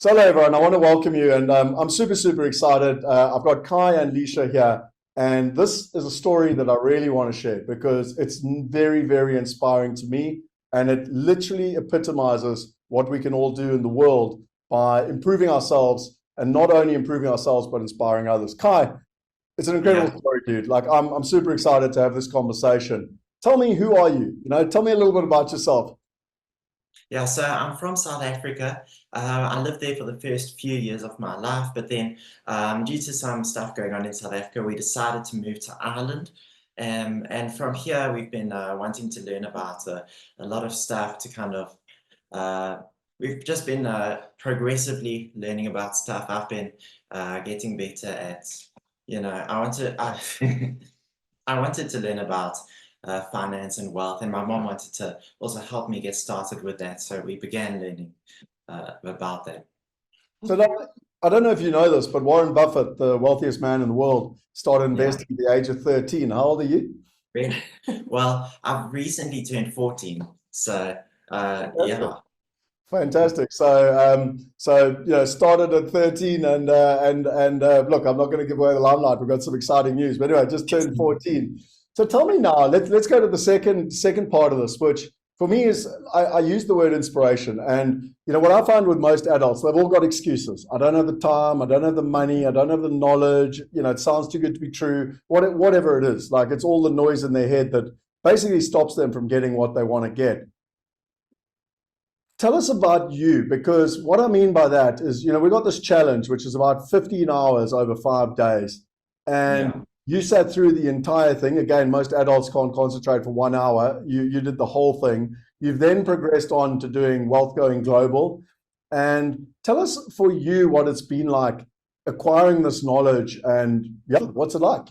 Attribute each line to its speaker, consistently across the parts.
Speaker 1: So hello everyone, I want to welcome you and I'm super excited. I've got Kai and Lisha here and this is a story that I really want to share because it's very inspiring to me and it literally epitomizes what we can all do in the world by improving ourselves and not only improving ourselves but inspiring others. Kai, it's an
Speaker 2: Yeah.
Speaker 1: incredible story, dude. Like I'm super excited to have this conversation. Tell me, who are you? Tell me a little bit about yourself.
Speaker 2: Yeah, so I'm from South Africa. I lived there for the first few years of my life, but then due to some stuff going on in South Africa, we decided to move to Ireland. And from here, we've been wanting to learn about a lot of stuff to uh, we've just been progressively learning about stuff. I've been getting better at, I wanted to learn about finance and wealth, and my mom wanted to also help me get started with that. So we began learning about that.
Speaker 1: So I don't know if you know this, but Warren Buffett, the wealthiest man in the world, started
Speaker 2: Yeah.
Speaker 1: investing at the age of 13. How old are you?
Speaker 2: Really? Well, I've recently turned 14. So
Speaker 1: Fantastic.
Speaker 2: yeah.
Speaker 1: Fantastic. Started at 13 and look, I'm not going to give away the limelight. We've got some exciting news. But anyway, just turned 14. So tell me now, let's go to the second part of this, which for me is I use the word inspiration. And what I find with most adults, they've all got excuses. I don't have the time, I don't have the money, I don't have the knowledge, it sounds too good to be true, whatever it is. Like it's all the noise in their head that basically stops them from getting what they want to get. Tell us about you, because what I mean by that is, we got this challenge, which is about 15 hours over 5 days. And
Speaker 2: Yeah.
Speaker 1: you sat through the entire thing. Again, most adults can't concentrate for 1 hour. You did the whole thing. You've then progressed on to doing Wealth Going Global. And tell us for you what it's been like acquiring this knowledge and yeah, what's it like?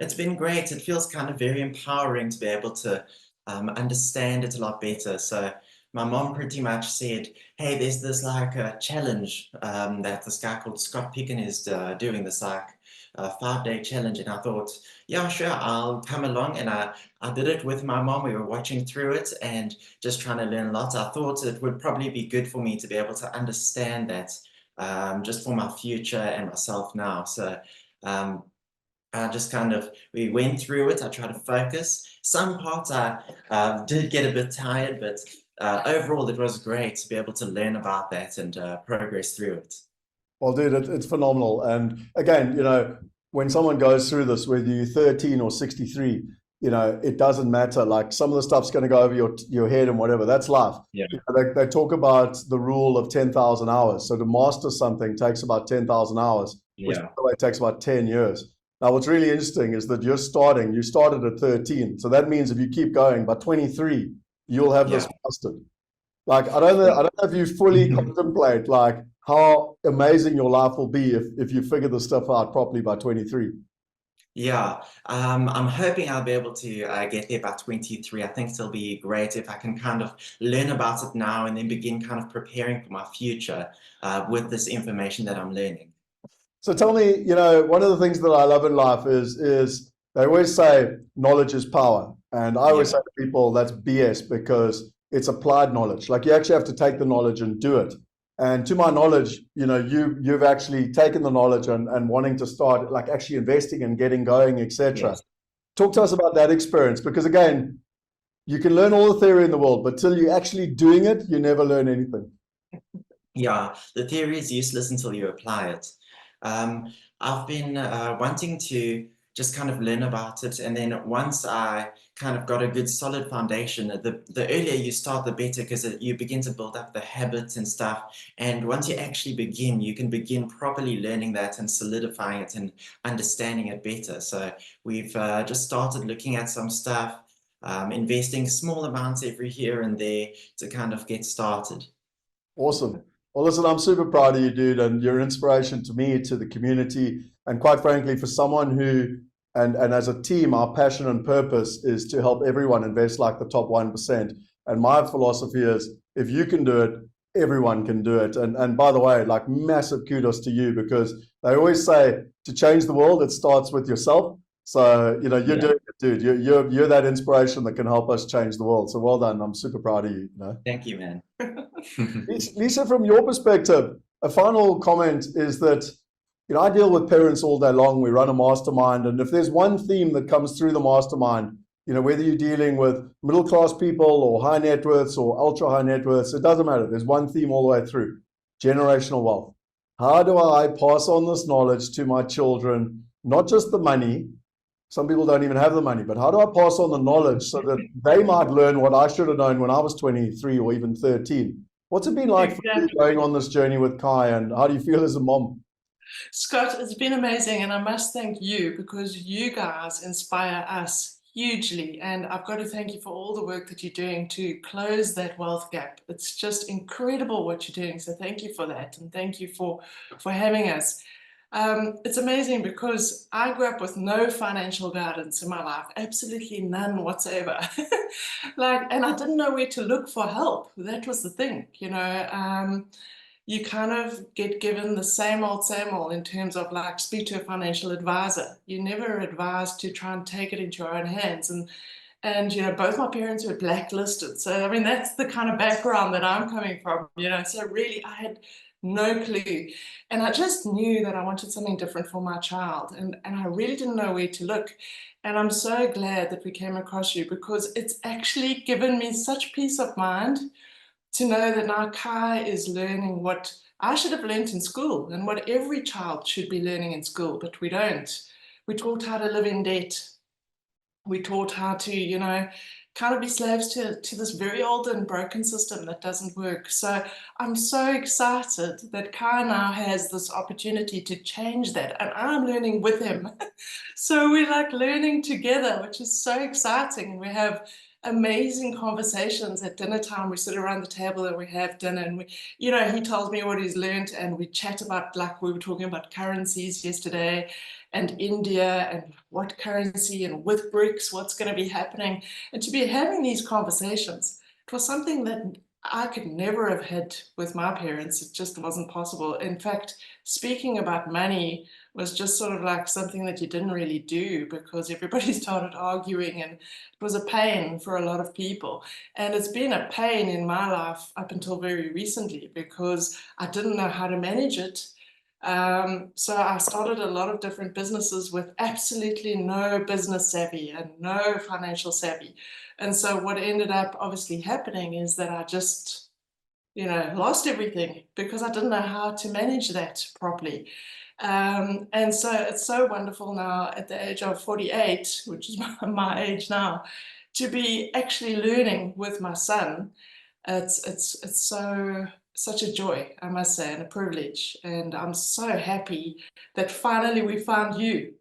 Speaker 2: It's been great. It feels kind of very empowering to be able to understand it a lot better. So my mom pretty much said, "Hey, there's this like a challenge that this guy called Scott Picken is doing. This like 5-day challenge." And I thought, "Yeah, sure, I'll come along." And I did it with my mom. We were watching through it and just trying to learn a lot. I thought it would probably be good for me to be able to understand that just for my future and myself now. So. Um, we went through it. I tried to focus. Some parts I did get a bit tired, but overall it was great to be able to learn about that and progress through it.
Speaker 1: Well, dude, it's phenomenal. And again, when someone goes through this, whether you're 13 or 63, it doesn't matter. Like some of the stuff's going to go over your head and whatever. That's life.
Speaker 2: Yeah.
Speaker 1: They talk about the rule of 10,000 hours. So to master something takes about 10,000 hours, which by
Speaker 2: Yeah.
Speaker 1: the way takes about 10 years. Now, what's really interesting is that you started at 13. So that means if you keep going, by 23, you'll have this
Speaker 2: Yeah.
Speaker 1: mastered. Like I don't know if you fully contemplate like how amazing your life will be if you figure this stuff out properly by 23.
Speaker 2: Yeah, I'm hoping I'll be able to get there by 23. I think it'll be great if I can kind of learn about it now and then begin kind of preparing for my future with this information that I'm learning.
Speaker 1: So tell me, one of the things that I love in life is they always say knowledge is power. And I always
Speaker 2: Yeah.
Speaker 1: say to people that's BS because it's applied knowledge. Like you actually have to take the knowledge and do it. And to my knowledge, you've actually taken the knowledge and wanting to start like actually investing and getting going, etc.
Speaker 2: Yes.
Speaker 1: Talk to us about that experience because again, you can learn all the theory in the world, but till you're actually doing it, you never learn anything.
Speaker 2: Yeah, the theory is useless until you apply it. I've been wanting to just kind of learn about it, and then once I kind of got a good solid foundation, the earlier you start, the better, because you begin to build up the habits and stuff. And once you actually begin, you can begin properly learning that and solidifying it and understanding it better. So we've just started looking at some stuff, investing small amounts every here and there to kind of get started.
Speaker 1: Awesome. Well, listen, I'm super proud of you, dude, and you're an inspiration to me, to the community, and quite frankly, for someone who, and as a team, our passion and purpose is to help everyone invest like the top 1%. And my philosophy is, if you can do it, everyone can do it. And by the way, like massive kudos to you because they always say to change the world, it starts with yourself. So, you know, you're
Speaker 2: Yeah.
Speaker 1: doing it, dude. You're that inspiration that can help us change the world. So well done. I'm super proud of you, you know.
Speaker 2: Thank you, man.
Speaker 1: Lisa, from your perspective, a final comment is that, you know, I deal with parents all day long. We run a mastermind, and if there's one theme that comes through the mastermind, you know, whether you're dealing with middle class people or high net worths or ultra high net worths, it doesn't matter. There's one theme all the way through: generational wealth. How do I pass on this knowledge to my children? Not just the money. Some people don't even have the money, but how do I pass on the knowledge so that they might learn what I should have known when I was 23 or even 13? What's it been like for you
Speaker 3: Exactly.
Speaker 1: going on this journey with Kai, and how do you feel as a mom?
Speaker 3: Scott, it's been amazing, and I must thank you because you guys inspire us hugely. And I've got to thank you for all the work that you're doing to close that wealth gap. It's just incredible what you're doing. So thank you for that, and thank you for having us. It's amazing because I grew up with no financial guidance in my life, absolutely none whatsoever. And I didn't know where to look for help. That was the thing, you know. You kind of get given the same old in terms of like speak to a financial advisor. You're never advised to try and take it into your own hands. And you know, both my parents were blacklisted. So I mean, that's the kind of background that I'm coming from, you know. So really I had no clue. And I just knew that I wanted something different for my child. And I really didn't know where to look. And I'm so glad that we came across you because it's actually given me such peace of mind to know that now Kai is learning what I should have learned in school and what every child should be learning in school, but we don't. We're taught how to live in debt. We're taught how to, you know, kind of be slaves to this very old and broken system that doesn't work. So I'm so excited that Kai now has this opportunity to change that, and I'm learning with him. So we're like learning together, which is so exciting. And we have amazing conversations at dinner time. We sit around the table and we have dinner, and we, you know, he tells me what he's learned, and we chat about, like we were talking about currencies yesterday, and India, and what currency, and with BRICS, what's going to be happening. And to be having these conversations, it was something that I could never have had with my parents. It just wasn't possible. In fact, speaking about money was just sort of like something that you didn't really do because everybody started arguing, and it was a pain for a lot of people. And it's been a pain in my life up until very recently because I didn't know how to manage it. So I started a lot of different businesses with absolutely no business savvy and no financial savvy. And so what ended up obviously happening is that I just, you know, lost everything because I didn't know how to manage that properly. And so it's so wonderful now at the age of 48, which is my age now, to be actually learning with my son. It's so such a joy, I must say, and a privilege. And I'm so happy that finally we found you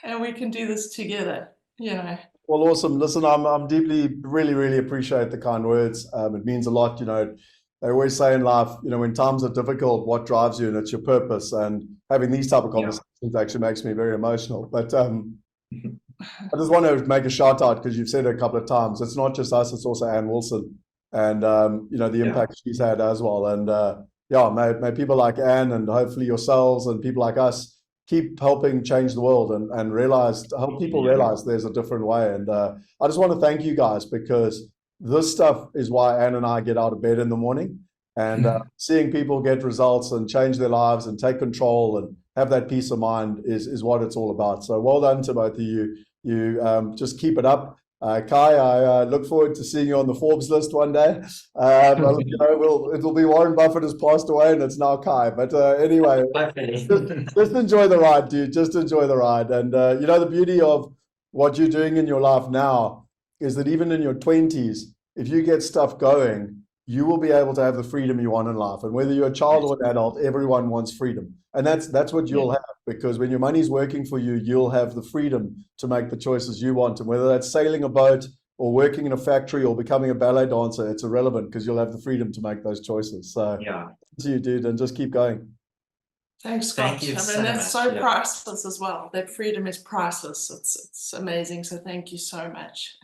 Speaker 3: and we can do this together, you know.
Speaker 1: Well, awesome. Listen, I'm deeply, really appreciate the kind words. It means a lot. You know, they always say in life, you know, when times are difficult, what drives you, and it's your purpose. And having these type of conversations actually makes me very emotional. But I just want to make a shout out because you've said it a couple of times. It's not just us; it's also Ann Wilson, and you know, the impact she's had as well. And yeah, may people like Ann, and hopefully yourselves and people like us, keep helping change the world and realize, help people realize there's a different way. And I just want to thank you guys because this stuff is why Ann and I get out of bed in the morning, and seeing people get results and change their lives and take control and have that peace of mind is what it's all about. So well done to both of you. You just keep it up. Kai, I look forward to seeing you on the Forbes list one day. You know, it'll be Warren Buffett has passed away and it's now Kai. But anyway, just enjoy the ride, dude. Just enjoy the ride. And you know, the beauty of what you're doing in your life now is that even in your 20s, if you get stuff going, you will be able to have the freedom you want in life. And whether you're a child or an adult, everyone wants freedom. And that's what you'll have, because when your money's working for you, you'll have the freedom to make the choices you want. And whether that's sailing a boat or working in a factory or becoming a ballet dancer, it's irrelevant because you'll have the freedom to make those choices. So
Speaker 2: Yeah.
Speaker 1: to you, dude, and just keep going.
Speaker 3: Thanks, Scott.
Speaker 2: Thank you
Speaker 3: I mean,
Speaker 2: so
Speaker 3: that's
Speaker 2: much.
Speaker 3: so priceless as well. That freedom is priceless. It's amazing. So thank you so much.